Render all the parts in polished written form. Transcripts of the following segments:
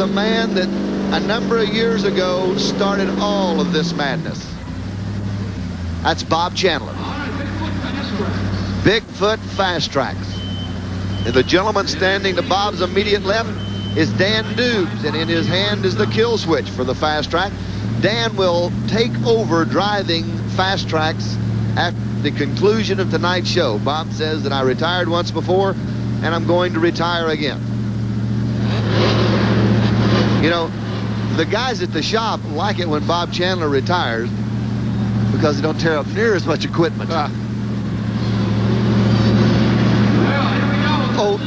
the man that a number of years ago started all of this madness. That's Bob Chandler. Bigfoot Fast Tracks. And the gentleman standing to Bob's immediate left is Dan Dubes, and in his hand is the kill switch for the Fast Track. Dan will take over driving Fast Tracks after the conclusion of tonight's show. Bob says that I retired once before, and I'm going to retire again. You know, the guys at the shop like it when Bob Chandler retires because they don't tear up near as much equipment.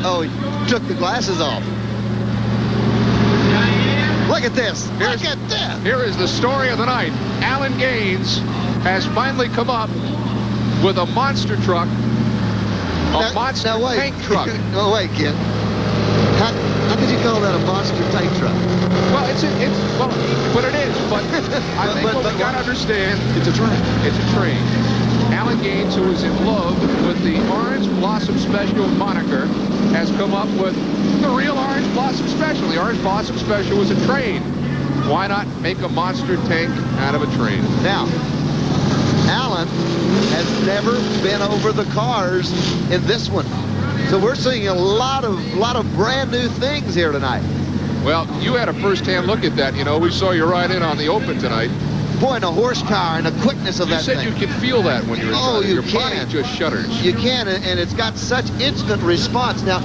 Oh, he took the glasses off. Look at this. Look at this. Here is the story of the night. Alan Gaines has finally come up with a monster truck, monster tank truck. Oh, wait, Ken. How could you call that a monster tank truck? Well, it's what it is. But I think what we got to understand, it's a train. It's a train. Alan Gaines, who is in love with the Orange Blossom Special moniker, has come up with the real Orange Blossom Special. The Orange Blossom Special was a train. Why not make a monster tank out of a train? Now, Alan has never been over the cars in this one. So we're seeing a lot of brand new things here tonight. Well, you had a first-hand look at that. You know, we saw you ride in on the open tonight. Boy, and the horsepower and the quickness of that thing. You said you can feel that when you're inside. Your body just shudders. You can, and it's got such instant response. Now,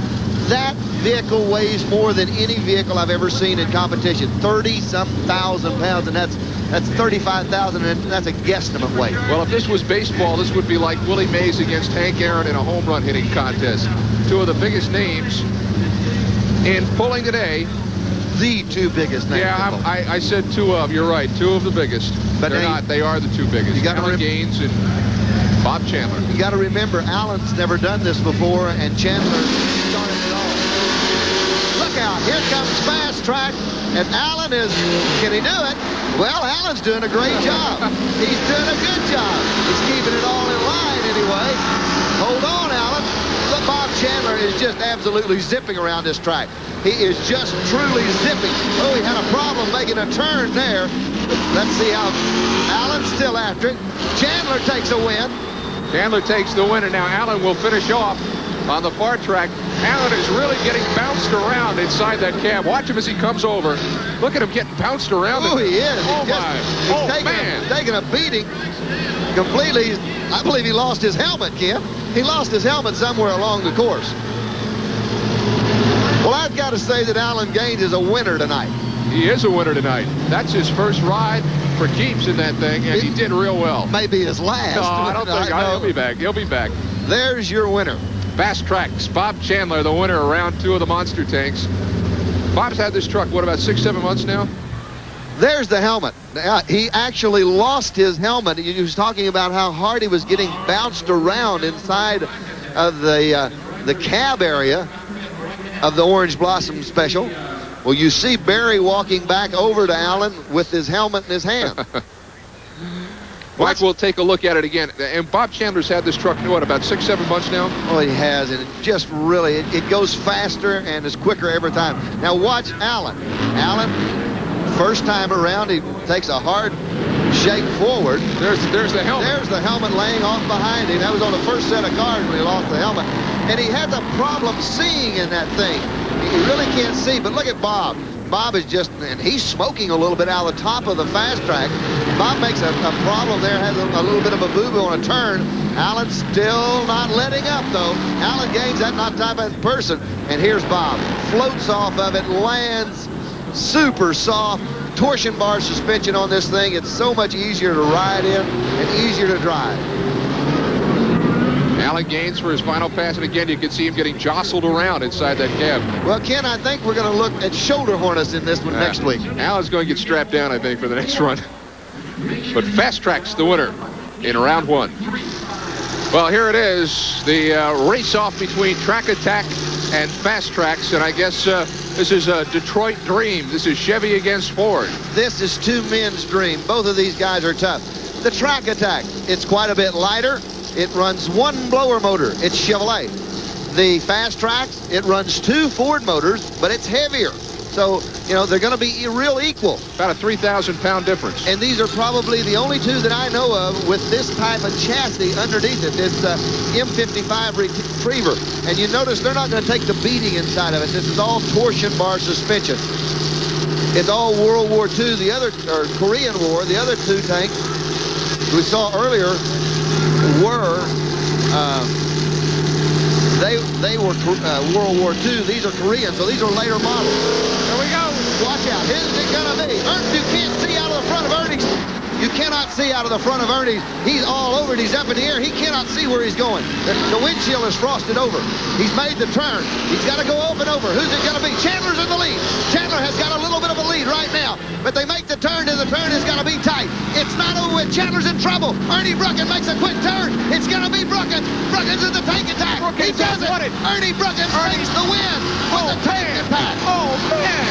that vehicle weighs more than any vehicle I've ever seen in competition. 30-some thousand pounds, and that's 35,000, and that's a guesstimate weight. Well, if this was baseball, this would be like Willie Mays against Hank Aaron in a home run hitting contest. Two of the biggest names in pulling today. The two biggest names. Yeah, I said two of. You're right, two of the biggest. But they're not. They are the two biggest. Alan Gaines and Bob Chandler. You got to remember, Alan's never done this before, and Chandler started it all. Look out! Here comes Fast Track, and Alan is. Can he do it? Well, Alan's doing a great job. He's doing a good job. He's keeping it all in line anyway. Hold on, Alan. Look, Bob Chandler is just absolutely zipping around this track. He is just truly zipping. Oh, he had a problem making a turn there. Let's see how Alan's still after it. Chandler takes a win. Chandler takes the win, and now Alan will finish off on the far track. Alan is really getting bounced around inside that cab. Watch him as he comes over. Look at him getting bounced around. Oh, he is. Oh, He's taking a beating completely. I believe he lost his helmet, Ken. He lost his helmet somewhere along the course. Well, I've got to say that Alan Gaines is a winner tonight. He is a winner tonight. That's his first ride for keeps in that thing, and he did real well. Maybe his last. No, I don't think. He'll be back. He'll be back. There's your winner. Fast Tracks. Bob Chandler, the winner of round 2 of the monster tanks. Bob's had this truck, what, about 6-7 months now? There's the helmet. He actually lost his helmet. He was talking about how hard he was getting bounced around inside of the cab area of the Orange Blossom Special. Well, you see Barry walking back over to Alan with his helmet in his hand. Mike, we'll take a look at it again. And Bob Chandler's had this truck, what, about 6-7 months now? Oh, he has, and it just really, it goes faster and is quicker every time. Now watch Alan. Alan, first time around, he takes a hard shake forward. There's the helmet. There's the helmet laying off behind him. That was on the first set of cars when he lost the helmet. And he has a problem seeing in that thing. He really can't see, but look at Bob. Bob is just, and he's smoking a little bit out of the top of the fast track. Bob makes a problem there, has a little bit of a boo-boo on a turn. Alan's still not letting up, though. Alan Gaines, that not type of person. And here's Bob. Floats off of it, lands super soft. Torsion bar suspension on this thing. It's so much easier to ride in and easier to drive. Alan Gaines for his final pass, and again, you can see him getting jostled around inside that cab. Well, Ken, I think we're going to look at shoulder harness in this one next week. Alan's going to get strapped down, I think, for the next run. But Fast Track's the winner in round 1. Well, here it is, the race-off between Track Attack and Fast Tracks, and I guess this is a Detroit dream. This is Chevy against Ford. This is two men's dream. Both of these guys are tough. The Track Attack, it's quite a bit lighter. It runs one blower motor. It's Chevrolet. The Fast Track, it runs two Ford motors, but it's heavier. So, you know, they're going to be real equal. About a 3,000-pound difference. And these are probably the only two that I know of with this type of chassis underneath it. It's M55 Retriever. And you notice they're not going to take the beating inside of it. This is all torsion bar suspension. It's all World War II, or Korean War. The other two tanks we saw earlier were they were World War II. These are Korean, so these are later models. There we go. Watch out. Who's it going to be? You can't see out of the front of Ernie's. You cannot see out of the front of Ernie's. He's all over it. He's up in the air. He cannot see where he's going. The windshield is frosted over. He's made the turn. He's got to go up and over. Who's it going to be? Chandler's in the lead. Chandler has got a little bit of a lead right now. But they make the turn, and the turn is going to be tight. It's not over with. Chandler's in trouble. Ernie Brucken makes a quick turn. It's going to be Brucken. Brucken's in the tank attack. He does it. Ernie Brucken takes the win with the tank attack. Oh, man.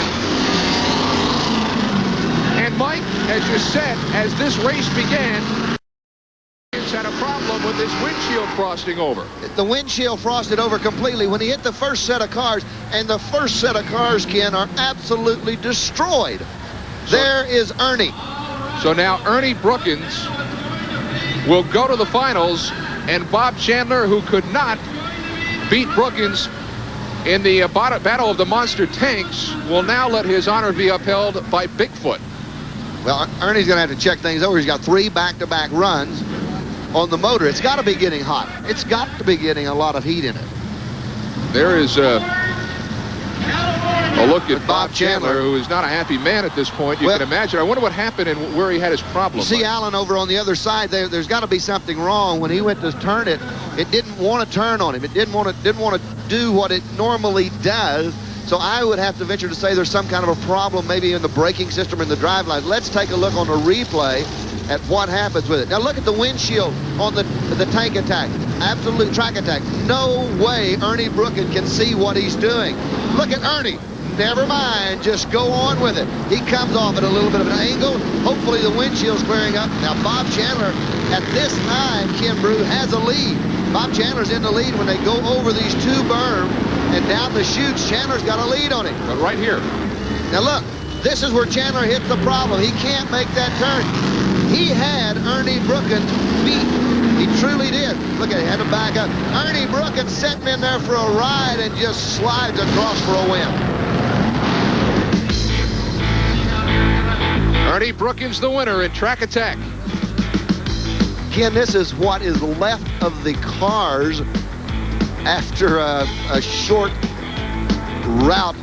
And Mike, as you said, as this race began, had a problem with this windshield frosting over. The windshield frosted over completely when he hit the first set of cars, and the first set of cars, Ken, are absolutely destroyed. There is Ernie. So now Ernie Brookins will go to the finals, and Bob Chandler, who could not beat Brookins in the Battle of the Monster Tanks, will now let his honor be upheld by Bigfoot. Well, Ernie's going to have to check things over. He's got 3 back-to-back runs on the motor. It's got to be getting hot. It's got to be getting a lot of heat in it. There is a look at Bob Chandler, who is not a happy man at this point. You can imagine. I wonder what happened and where he had his problem. See Alan over on the other side. There's got to be something wrong. When he went to turn it, it didn't want to turn on him. It didn't want to do what it normally does. So I would have to venture to say there's some kind of a problem maybe in the braking system in the drive line. Let's take a look on the replay at what happens with it. Now look at the windshield on the tank attack. Absolute track attack. No way Ernie Brucken can see what he's doing. Look at Ernie. Never mind. Just go on with it. He comes off at a little bit of an angle. Hopefully the windshield's clearing up. Now Bob Chandler at this time, Ken Broo, has a lead. Bob Chandler's in the lead when they go over these 2 berms and down the chutes. Chandler's got a lead on him. But right here. Now look, this is where Chandler hits the problem. He can't make that turn. He had Ernie Brucken beat. He truly did. Look at it, had to back up. Ernie Brucken sent him in there for a ride and just slides across for a win. Ernie Brookins the winner in track attack. Ken, this is what is left of the cars after a short route.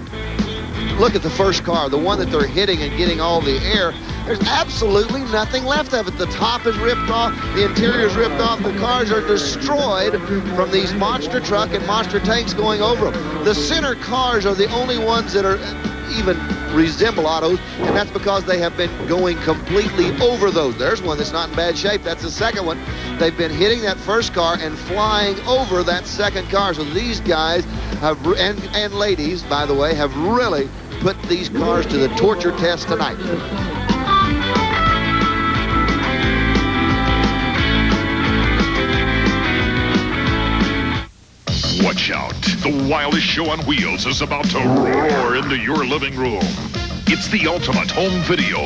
Look at the first car, the one that they're hitting and getting all the air. There's absolutely nothing left of it. The top is ripped off, the interior is ripped off, the cars are destroyed from these monster truck and monster tanks going over them. The center cars are the only ones that are even resemble autos, and that's because they have been going completely over those. There's one that's not in bad shape. That's the second one. They've been hitting that first car and flying over that second car. So these guys have, and ladies, by the way, have really put these cars to the torture test tonight. Watch out. The wildest show on wheels is about to roar into your living room. It's the ultimate home video.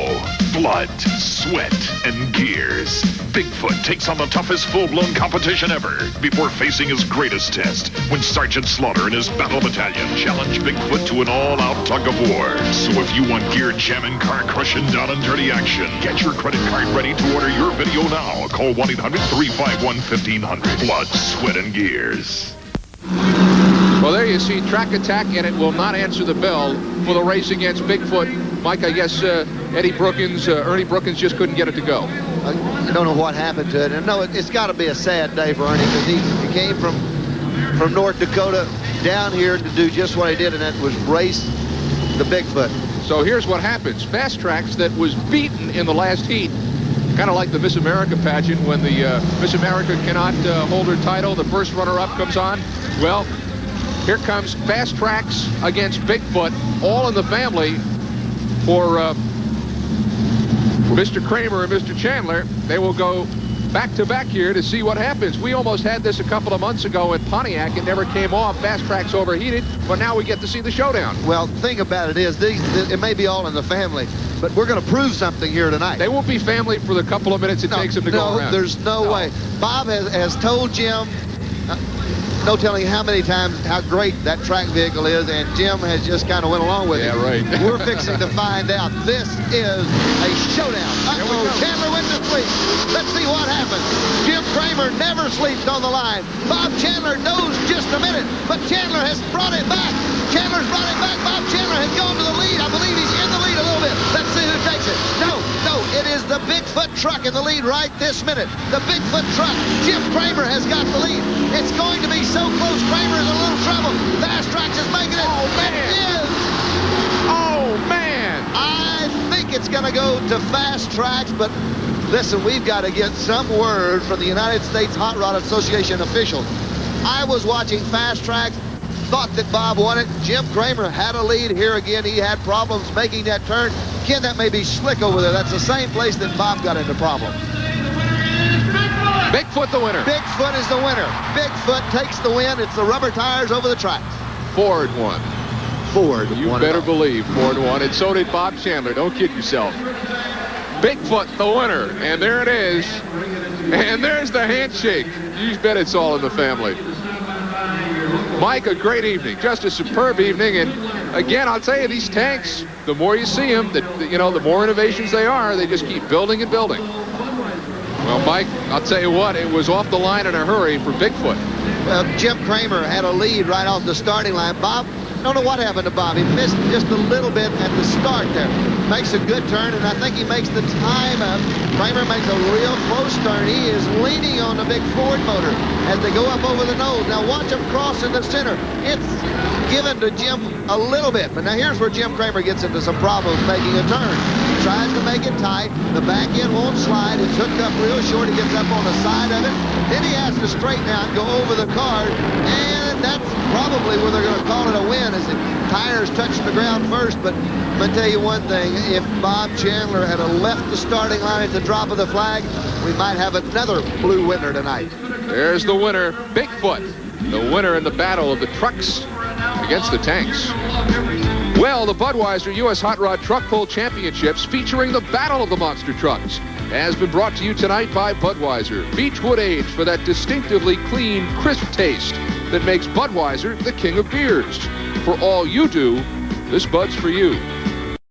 Blood, sweat, and gears. Bigfoot takes on the toughest full-blown competition ever before facing his greatest test when Sergeant Slaughter and his battle battalion challenge Bigfoot to an all-out tug of war. So if you want gear-jamming, car-crushing, down and dirty action, get your credit card ready to order your video now. Call 1-800-351-1500. Blood, sweat, and gears. Well, there you see track attack, and it will not answer the bell for the race against Bigfoot. Mike, I guess Ernie Brookins just couldn't get it to go. I don't know what happened to it. And no, it's got to be a sad day for Ernie because he came from North Dakota down here to do just what he did, and that was race the Bigfoot. So here's what happens. Fast Tracks that was beaten in the last heat, kind of like the Miss America pageant when the Miss America cannot hold her title. The first runner-up comes on. Well, here comes Fast Tracks against Bigfoot, all in the family for Mr. Kramer and Mr. Chandler. They will go back-to-back here to see what happens. We almost had this a couple of months ago in Pontiac. It never came off. Fast Track's overheated, but now we get to see the showdown. Well, the thing about it is, it may be all in the family, but we're going to prove something here tonight. They won't be family for the couple of minutes it takes them to go around. There's no way. Bob has told Jim, no telling how many times, how great that track vehicle is, and Jim has just kind of went along with it. Yeah, right. We're fixing to find out. This is a showdown. Uh-oh, Chandler went to sleep. Let's see what happens. Jim Kramer never sleeps on the line. Bob Chandler knows just a minute, but Chandler has brought it back. Chandler's brought it back. Bob Chandler has gone to the lead. I believe he's in the lead a little bit. Let's see who takes it. No, it is the Bigfoot truck in the lead right this minute. The Bigfoot truck. Jim Kramer has got the lead. It's going to be so close. Kramer is in a little trouble. Fast Trax is making it. Oh, man. It is. Oh, man. I think it's going to go to Fast Trax, but listen, we've got to get some word from the United States Hot Rod Association officials. I was watching Fast Trax, thought that Bob won it. Jim Kramer had a lead here again. He had problems making that turn. Ken, that may be slick over there. That's the same place that Bob got into problems. Bigfoot the winner. Bigfoot is the winner. Bigfoot takes the win. It's the rubber tires over the tracks. Ford won. Ford You won. better believe Ford won, and so did Bob Chandler. Don't kid yourself. Bigfoot the winner, and there it is. And there's the handshake. You bet it's all in the family. Mike, a great evening, just a superb evening, and again, I'll tell you, these tanks, the more you see them, the more innovations they are, they just keep building and building. Well, Mike, I'll tell you what, it was off the line in a hurry for Bigfoot. Jim Kramer had a lead right off the starting line. Bob, I don't know what happened to Bob. He missed just a little bit at the start there. Makes a good turn, and I think he makes the time up. Kramer makes a real close turn. He is leaning on the big Ford motor as they go up over the nose. Now watch him cross in the center. It's given to Jim a little bit, but now here's where Jim Kramer gets into some problems making a turn. He tries to make it tight. The back end won't slide. It's hooked up real short. He gets up on the side of it. Then he has to straighten out and go over the card, and that's probably where they're going to call it a win as the tires touch the ground first. But I'm going to tell you one thing. If Bob Chandler had left the starting line at the drop of the flag, we might have another blue winner tonight. There's the winner, Bigfoot, the winner in the battle of the trucks against the tanks. Well, the Budweiser U.S. Hot Rod Truck Pull Championships, featuring the Battle of the Monster Trucks, has been brought to you tonight by Budweiser. Beechwood aged for that distinctively clean, crisp taste that makes Budweiser the king of beers. For all you do, this Bud's for you.